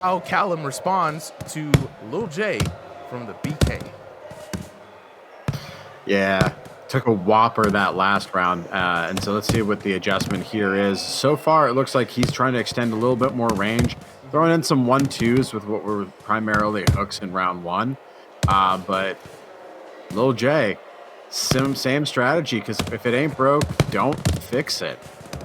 how Callum responds to LilJay from the BK. Yeah, took a whopper that last round. And so let's see what the adjustment here is. So far, it looks like he's trying to extend a little bit more range, throwing in some 1-2s with what were primarily hooks in round one. But LilJay, same strategy, because if it ain't broke, don't fix it.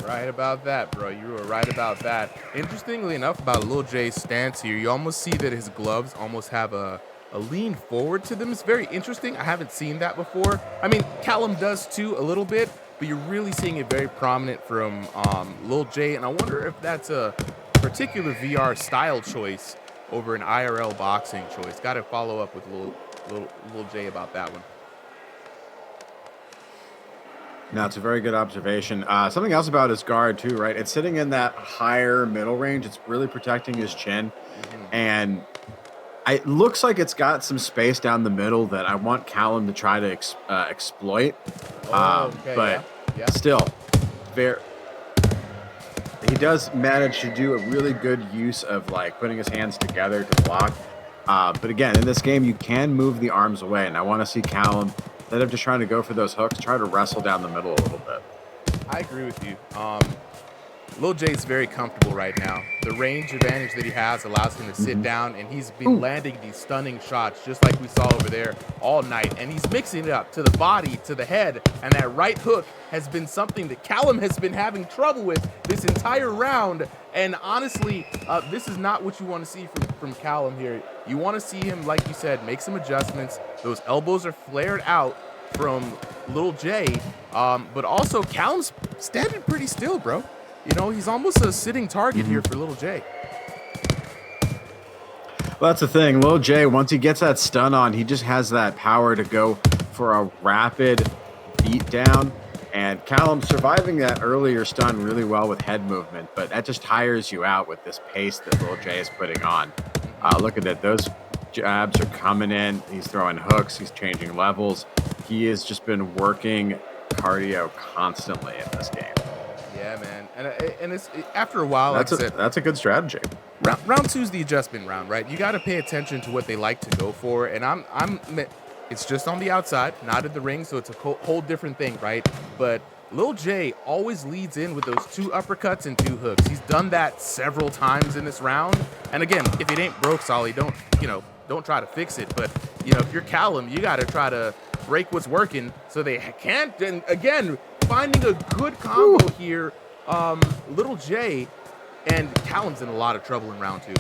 Right about that, bro. You were right about that. Interestingly enough, about LilJay's stance here, you almost see that his gloves almost have a lean forward to them. It's very interesting. I haven't seen that before. I mean, Callum does too a little bit, but you're really seeing it very prominent from LilJay, and I wonder if that's a particular VR style choice over an IRL boxing choice. Got to follow up with LilJay about that one. No, it's a very good observation. Something else about his guard too, right? It's sitting in that higher middle range. It's really protecting his chin, and it looks like it's got some space down the middle that I want Callum to try to exploit. But still, he does manage to do a really good use of like putting his hands together to block. But again, in this game, you can move the arms away, and I want to see Callum, instead of just trying to go for those hooks, try to wrestle down the middle a little bit. I agree with you. LilJay is very comfortable right now. The range advantage that he has allows him to sit down, and he's been landing these stunning shots just like we saw over there all night. And he's mixing it up to the body, to the head, and that right hook has been something that Callum has been having trouble with this entire round. And honestly, this is not what you want to see from Callum here. You want to see him, like you said, make some adjustments. Those elbows are flared out from LilJay, but also Callum's standing pretty still, bro. You know, he's almost a sitting target here for LilJay. Well, that's the thing. LilJay, once he gets that stun on, he just has that power to go for a rapid beat down. And Callum surviving that earlier stun really well with head movement, but that just tires you out with this pace that LilJay is putting on. Look at it. Those jabs are coming in. He's throwing hooks. He's changing levels. He has just been working cardio constantly in this game. Yeah, man. And it's after a while, that's a good strategy. Round two is the adjustment round, right? You got to pay attention to what they like to go for. And it's just on the outside, not in the ring, so it's a whole different thing, right? But LilJay always leads in with those 2 uppercuts and 2 hooks. He's done that several times in this round. And again, if it ain't broke, Solly, don't try to fix it. But if you're Callum, you got to try to break what's working so they can't. And again, finding a good combo here. LilJay and Callum's in a lot of trouble in round 2.